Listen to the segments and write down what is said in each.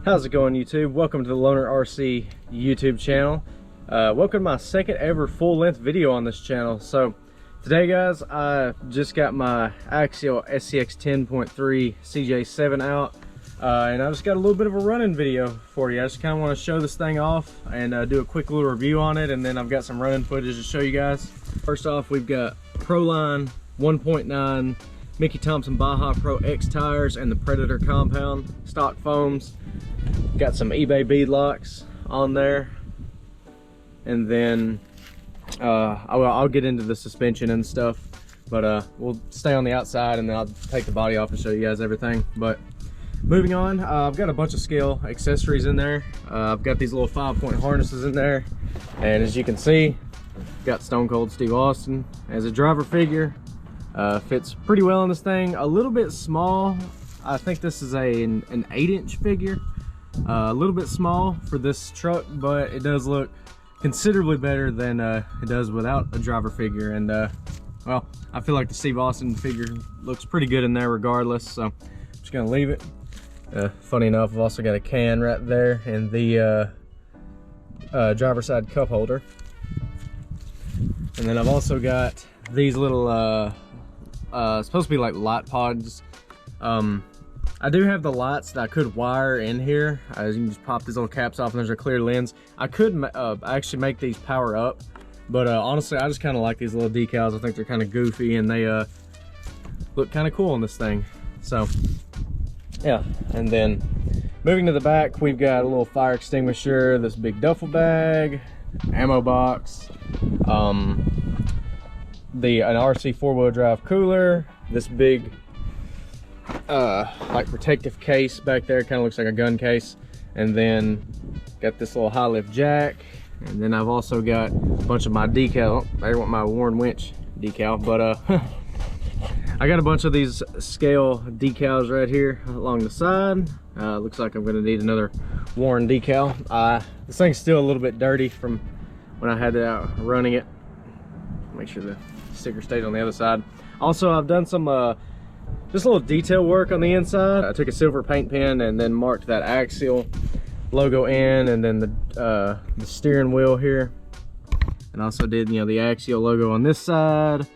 How's it going, YouTube? Welcome to the Loner RC YouTube channel. Welcome to my second ever full-length video on this channel. So today, guys, I just got my Axial SCX10.3 CJ-7 out, and I just got a little bit of a running video for you. I just kind of want to show this thing off and do a quick little review on it, and then I've got some running footage to show you guys. First off, we've got Proline 1.9 Mickey Thompson Baja Pro X tires and the Predator compound stock foams. Got some eBay bead locks on there, and then I'll get into the suspension and stuff, but we'll stay on the outside and then I'll take the body off and show you guys everything. But moving on, I've got a bunch of scale accessories in there. I've got these little 5-point harnesses in there, and as you can see, got Stone Cold Steve Austin as a driver figure. Fits pretty well in this thing. A little bit small. I think this is an 8-inch figure. A little bit small for this truck, but it does look considerably better than it does without a driver figure. And well, I feel like the Steve Austin figure looks pretty good in there regardless, so I'm just gonna leave it. Funny enough, I've also got a can right there in the driver side cup holder, and then I've also got these little supposed to be like light pods. I do have the lights that I could wire in here. As you can just pop these little caps off and there's a clear lens. I could actually make these power up, but honestly, I just kind of like these little decals. I think they're kind of goofy and they look kind of cool on this thing. So yeah, and then moving to the back, we've got a little fire extinguisher, this big duffel bag, ammo box, an RC 4-wheel drive cooler, this big like protective case back there, kind of looks like a gun case, and then got this little high lift jack, and then I've also got a bunch of my decal. I want my Warren Winch decal, but I got a bunch of these scale decals right here along the side. Looks like I'm gonna need another Warren decal. This thing's still a little bit dirty from when I had it out running it. Make sure the sticker stayed on the other side. Also, I've done some just a little detail work on the inside. I took a silver paint pen and then marked that Axial logo in, and then the steering wheel here, and also did, you know, the Axial logo on this side.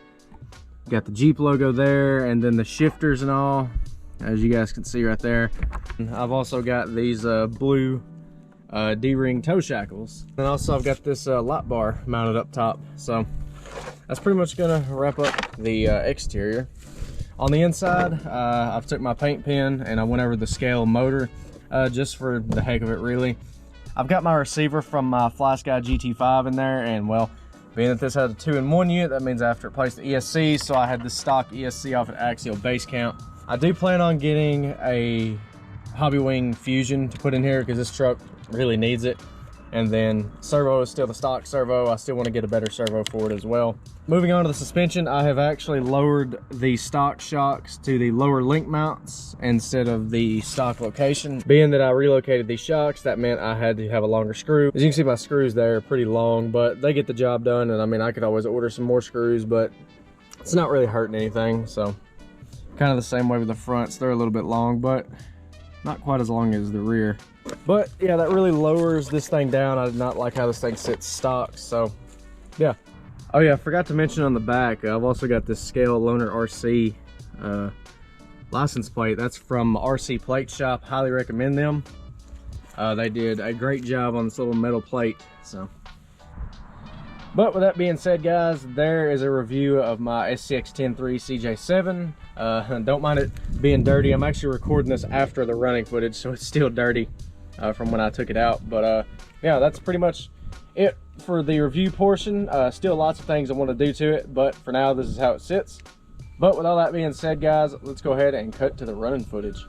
Got the Jeep logo there, and then the shifters and all, as you guys can see right there. And I've also got these blue D-ring toe shackles, and also I've got this light bar mounted up top. So that's pretty much gonna wrap up the exterior. On the inside, I've took my paint pen and I went over the scale motor just for the heck of it, really. I've got my receiver from my Fly Sky GT5 in there, and well, being that this has a 2-in-1 unit, that means I have to replace the ESC, so I had the stock ESC off at Axial base count. I do plan on getting a Hobby Wing Fusion to put in here because this truck really needs it. And then servo is still the stock servo. I still want to get a better servo for it as well. Moving on to the suspension, I have actually lowered the stock shocks to the lower link mounts instead of the stock location. Being that I relocated these shocks, that meant I had to have a longer screw. As you can see, my screws there are pretty long, but they get the job done. And I mean, I could always order some more screws, but it's not really hurting anything. So kind of the same way with the fronts. They're a little bit long, but not quite as long as the rear. But yeah, that really lowers this thing down. I did not like how this thing sits stock, so yeah. Oh yeah, I forgot to mention on the back, I've also got this Scale Loner RC license plate. That's from RC Plate Shop. Highly recommend them. They did a great job on this little metal plate. So, but with that being said, guys, there is a review of my SCX10.3 CJ-7. Don't mind it being dirty. I'm actually recording this after the running footage, so it's still dirty from when I took it out. But yeah, that's pretty much it for the review portion. Still lots of things I want to do to it, but for now, this is how it sits. But with all that being said, guys, let's go ahead and cut to the running footage.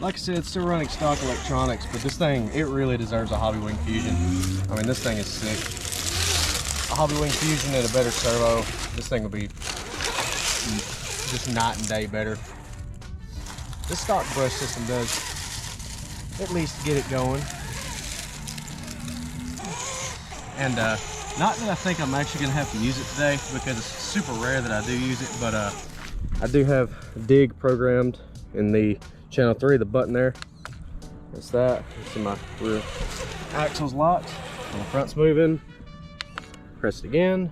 like I said, it's still running stock electronics, but this thing, it really deserves a Hobby Wing Fusion. I mean, this thing is sick. A Hobby Wing Fusion and a better servo, this thing will be just night and day better. This stock brush system does at least get it going. And not that I think I'm actually gonna have to use it today, because it's super rare that I do use it, but I do have dig programmed in the channel 3, the button there. That's that. You see my rear axle's locked, and the front's moving. Press it again,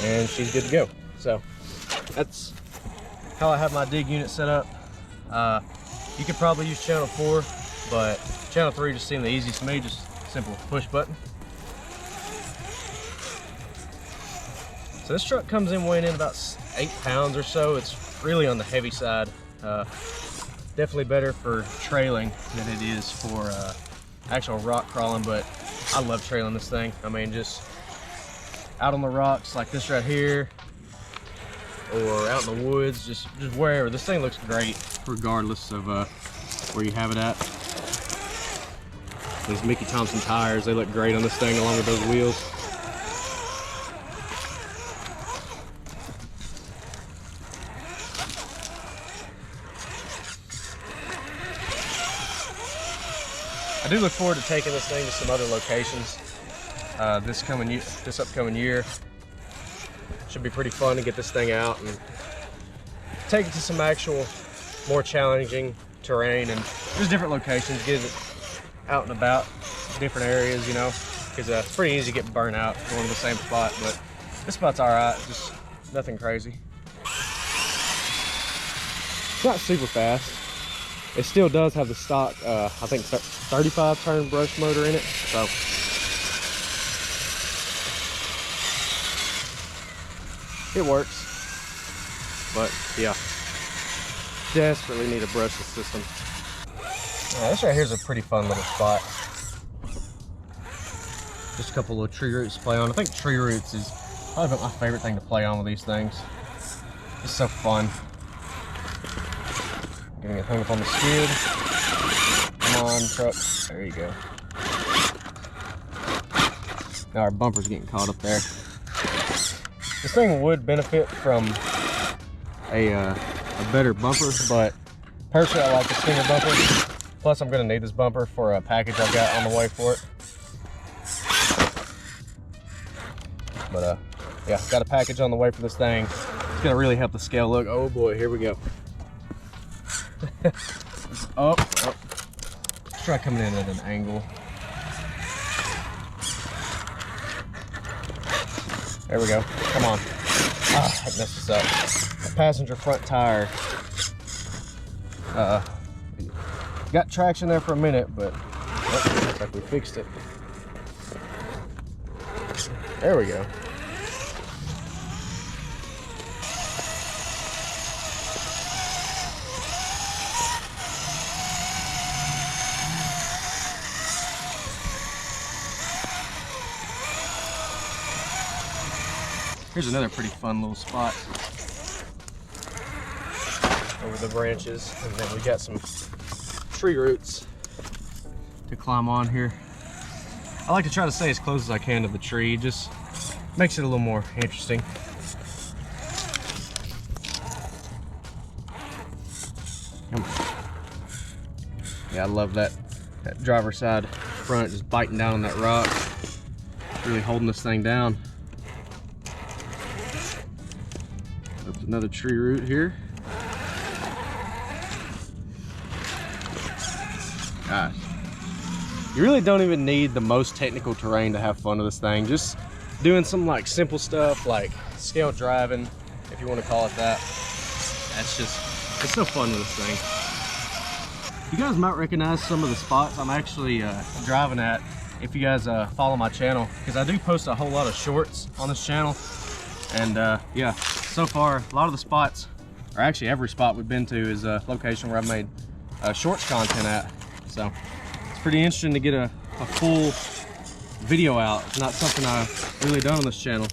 and she's good to go. So that's how I have my dig unit set up. You could probably use channel 4, but channel 3 just seemed the easiest to me, just simple push button. So this truck comes in weighing in about 8 pounds or so. It's really on the heavy side. Definitely better for trailing than it is for actual rock crawling, but I love trailing this thing. I mean, just out on the rocks like this right here, or out in the woods, just wherever. This thing looks great regardless of where you have it at. Those Mickey Thompson tires, they look great on this thing along with those wheels. I do look forward to taking this thing to some other locations this upcoming year. Should be pretty fun to get this thing out and take it to some actual more challenging terrain and just different locations, get it out and about, different areas, you know, because it's pretty easy to get burnt out going to the same spot, but this spot's all right, just nothing crazy. It's not super fast. It still does have the stock, I think 35 turn brush motor in it, so it works. But yeah, desperately need a brushless system. This right here is a pretty fun little spot. Just a couple little tree roots to play on. I think tree roots is probably my favorite thing to play on with these things. It's so fun. Getting it hung up on the skid. Come on, truck. There you go. Now our bumper's getting caught up there. This thing would benefit from a better bumper, but personally I like the Stinger bumper. Plus I'm going to need this bumper for a package I've got on the way for it. But yeah, got a package on the way for this thing. It's going to really help the scale look. Oh boy, here we go. Oh, let's try coming in at an angle. There we go. Come on. Ah, I messed this up. The passenger front tire. Got traction there for a minute, but looks like we fixed it. There we go. Here's another pretty fun little spot over the branches, and then we got some tree roots to climb on here. I like to try to stay as close as I can to the tree, just makes it a little more interesting. Come on. Yeah, I love that driver's side front just biting down on that rock, really holding this thing down. There's another tree root here. Gosh, you really don't even need the most technical terrain to have fun with this thing. Just doing some like simple stuff like scale driving, if you want to call it that. That's just, it's so fun with this thing. You guys might recognize some of the spots I'm actually driving at if you guys follow my channel, because I do post a whole lot of shorts on this channel. And yeah, so far a lot of the spots, or actually every spot we've been to, is a location where I've made shorts content at. So it's pretty interesting to get a full video out. It's not something I've really done on this channel.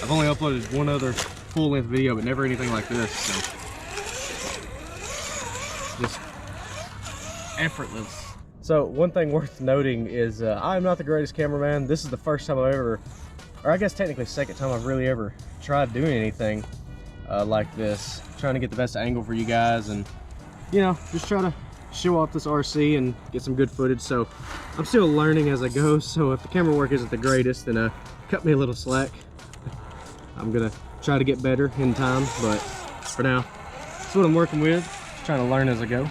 I've only uploaded one other full-length video, but never anything like this. So just effortless. So one thing worth noting is I'm not the greatest cameraman. This is the first time I've ever, or I guess technically second time I've really ever tried doing anything like this. Trying to get the best angle for you guys and, you know, just try to show off this RC and get some good footage. So I'm still learning as I go. So if the camera work isn't the greatest, then cut me a little slack. I'm gonna try to get better in time, but for now, that's what I'm working with. Just trying to learn as I go.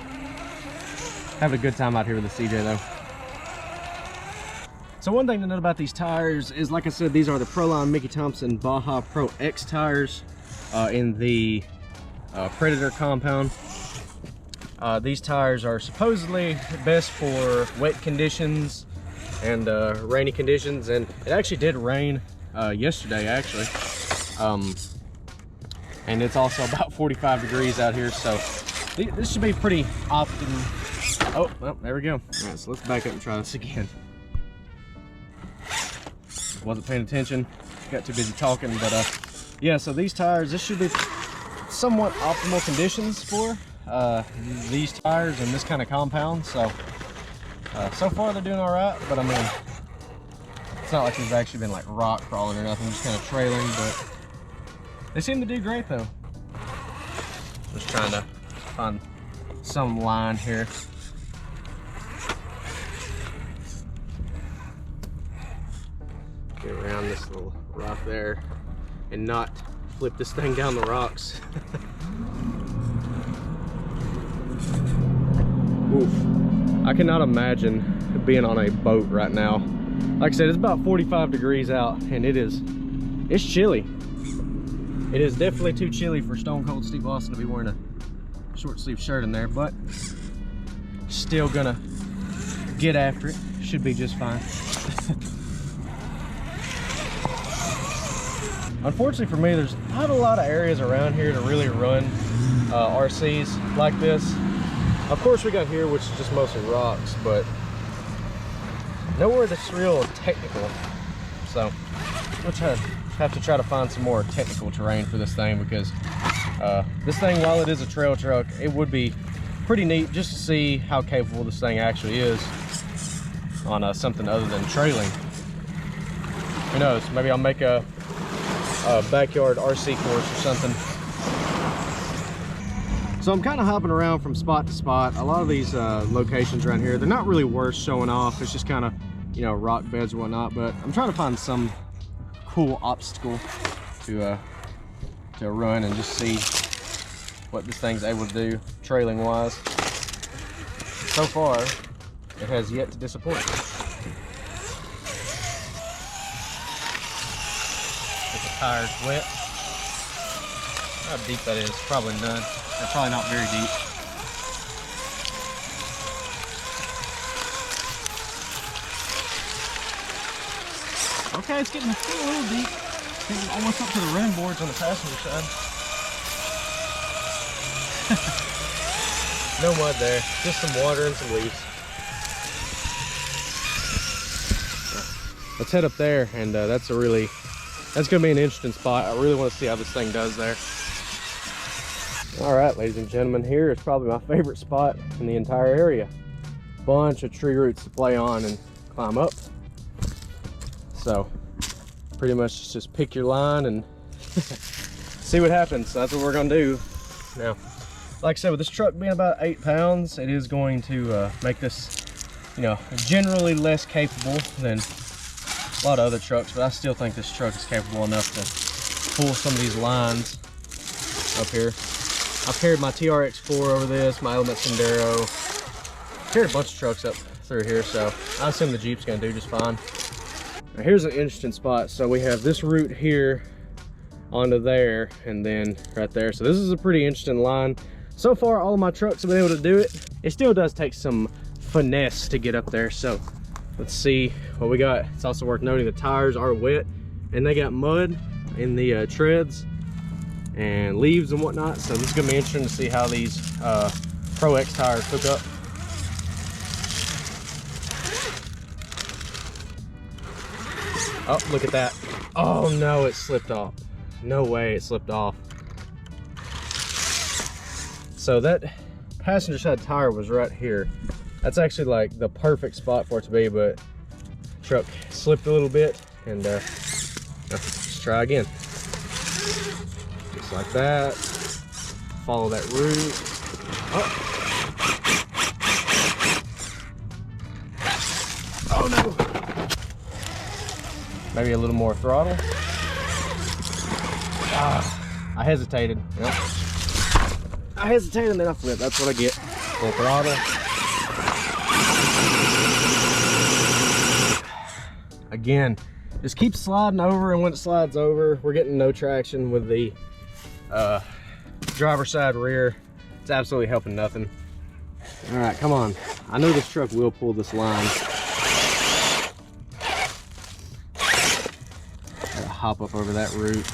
Having a good time out here with the CJ though. So one thing to note about these tires is, like I said, these are the Proline Mickey Thompson Baja Pro X tires in the Predator compound. These tires are supposedly best for wet conditions and rainy conditions, and it actually did rain yesterday actually. And it's also about 45 degrees out here, so this should be pretty often. Oh, well, there we go. All right, so let's back up and try this again. Wasn't paying attention, got too busy talking, but yeah, so these tires, this should be somewhat optimal conditions for these tires in this kind of compound. So so far they're doing all right, but I mean, it's not like they've actually been like rock crawling or nothing, just kind of trailing, but they seem to do great though. Just trying to find some line here. Get around this little rock there and not flip this thing down the rocks. Oof. I cannot imagine being on a boat right now. Like I said, it's about 45 degrees out and it's chilly. It is definitely too chilly for Stone Cold Steve Austin to be wearing a short sleeve shirt in there, but still gonna get after it. Should be just fine. Unfortunately for me, there's not a lot of areas around here to really run RCs like this. Of course we got here, which is just mostly rocks, but nowhere that's real technical. So we'll have to try to find some more technical terrain for this thing, because this thing, while it is a trail truck, it would be pretty neat just to see how capable this thing actually is on something other than trailing. Who knows, maybe I'll make a backyard RC course or something. So I'm kind of hopping around from spot to spot. A lot of these locations around here, they're not really worth showing off. It's just kind of, you know, rock beds or whatnot, but I'm trying to find some cool obstacle to run and just see what this thing's able to do trailing wise. So far, it has yet to disappoint. The tire's wet. How deep that is, probably none. They're probably not very deep. Okay, it's getting a little deep. Getting almost up to the rim boards on the passenger side. No mud there, just some water and some leaves. Let's head up there, and that's gonna be an interesting spot. I really want to see how this thing does there. All right, ladies and gentlemen, here is probably my favorite spot in the entire area. Bunch of tree roots to play on and climb up. So pretty much just pick your line and see what happens. That's what we're gonna do. Now, like I said, with this truck being about 8 pounds, it is going to make this, you know, generally less capable than a lot of other trucks, but I still think this truck is capable enough to pull some of these lines up here. I've carried my TRX4 over this, my Element Sendero. Carried a bunch of trucks up through here, so I assume the Jeep's gonna do just fine. Now here's an interesting spot. So we have this route here onto there, and then right there. So this is a pretty interesting line. So far, all of my trucks have been able to do it. It still does take some finesse to get up there. So let's see what we got. It's also worth noting the tires are wet and they got mud in the treads and leaves and whatnot. So this is gonna be interesting to see how these Pro X tires hook up. Oh, look at that. Oh no, it slipped off. No way, it slipped off. So that passenger side tire was right here. That's actually like the perfect spot for it to be, but truck slipped a little bit, and let's try again. Just like that. Follow that route. Oh. Oh no! Maybe a little more throttle. I hesitated. Yep. I hesitated and then I flipped. That's what I get. Full throttle. Again, just keep sliding over, and when it slides over, we're getting no traction with the driver's side rear. It's absolutely helping nothing. All right, come on. I know this truck will pull this line. Gotta hop up over that route.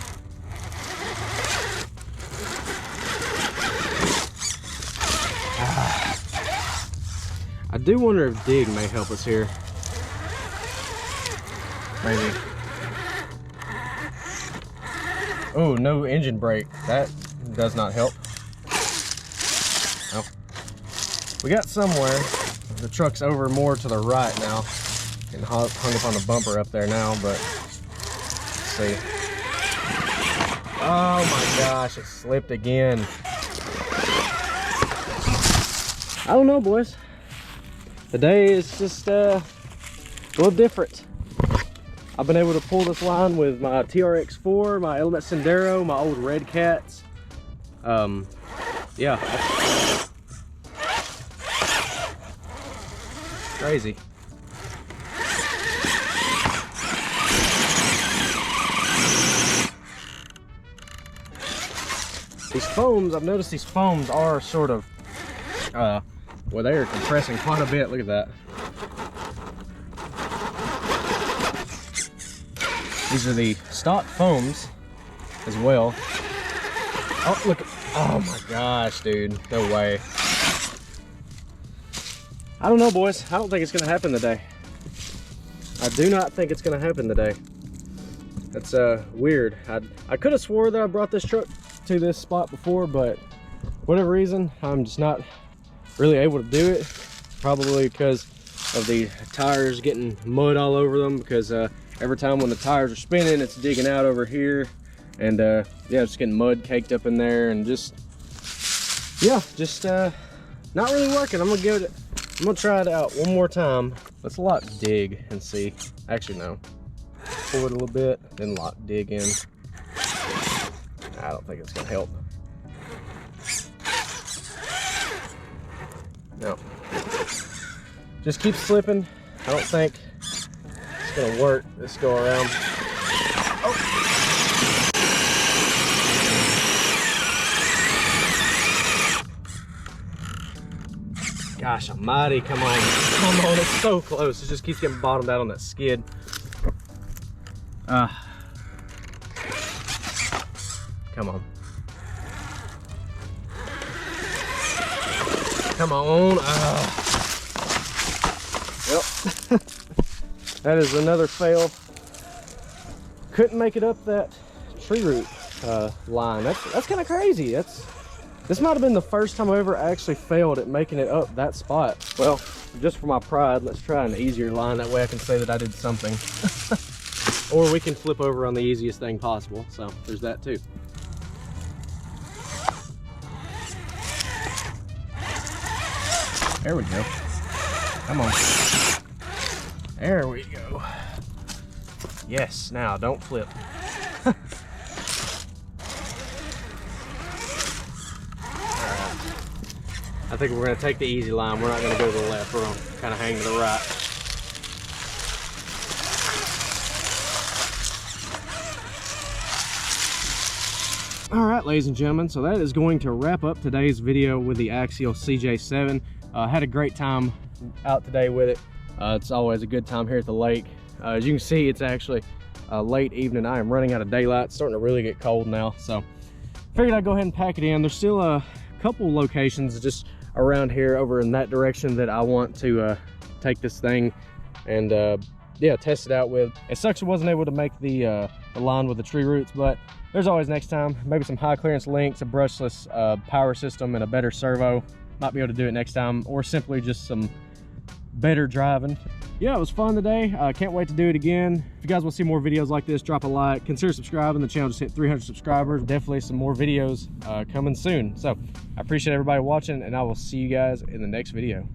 I do wonder if dig may help us here. Maybe. Oh, no engine brake. That does not help. Oh. We got somewhere. The truck's over more to the right now and hung up on the bumper up there now, but let's see. Oh my gosh, it slipped again. I don't know, boys. Today is just a little different. I've been able to pull this line with my TRX4, my Element Sendero, my old Red Cats. Yeah. Crazy. These foams, I've noticed these foams are sort of, well, they are compressing quite a bit. Look at that. These are the stock foams as well. Oh, look. Oh my gosh, dude. No way. I don't know, boys. I don't think it's going to happen today. I do not think it's going to happen today. That's weird. I could have swore that I brought this truck to this spot before, but whatever reason, I'm just not really able to do it. Probably because of the tires getting mud all over them, because every time when the tires are spinning, it's digging out over here, and yeah, it's getting mud caked up in there, and just not really working. I'm gonna try it out one more time. Let's lock dig and see. Actually, no. Pull it a little bit, then lock dig in. I don't think it's gonna help. No. Just keep slipping. I don't think it's gonna work this go around. Oh. Gosh almighty, come on. Come on, it's so close. It just keeps getting bottomed out on that skid. Come on. Come on. Yep. That is another fail. Couldn't make it up that tree root line. That's kind of crazy. This might have been the first time I ever actually failed at making it up that spot. Well, just for my pride, let's try an easier line. That way I can say that I did something. Or we can flip over on the easiest thing possible. So there's that too. There we go. Come on. There we go. Yes, now don't flip. Alright. I think we're going to take the easy line. We're not going to go to the left. We're going to kind of hang to the right. Alright, ladies and gentlemen, so that is going to wrap up today's video with the Axial CJ-7. Had a great time out today with it. It's always a good time here at the lake. As you can see, it's actually late evening. I am running out of daylight. It's starting to really get cold now, so figured I'd go ahead and pack it in. There's still a couple locations just around here over in that direction that I want to take this thing and yeah, test it out with. It sucks I wasn't able to make the line with the tree roots, but there's always next time. Maybe some high clearance links, a brushless power system, and a better servo. Might be able to do it next time, or simply just some better driving. Yeah, it was fun today. Can't wait to do it again. If you guys want to see more videos like this, drop a like, consider subscribing. The channel just hit 300 subscribers. Definitely some more videos coming soon. So I appreciate everybody watching, and I will see you guys in the next video.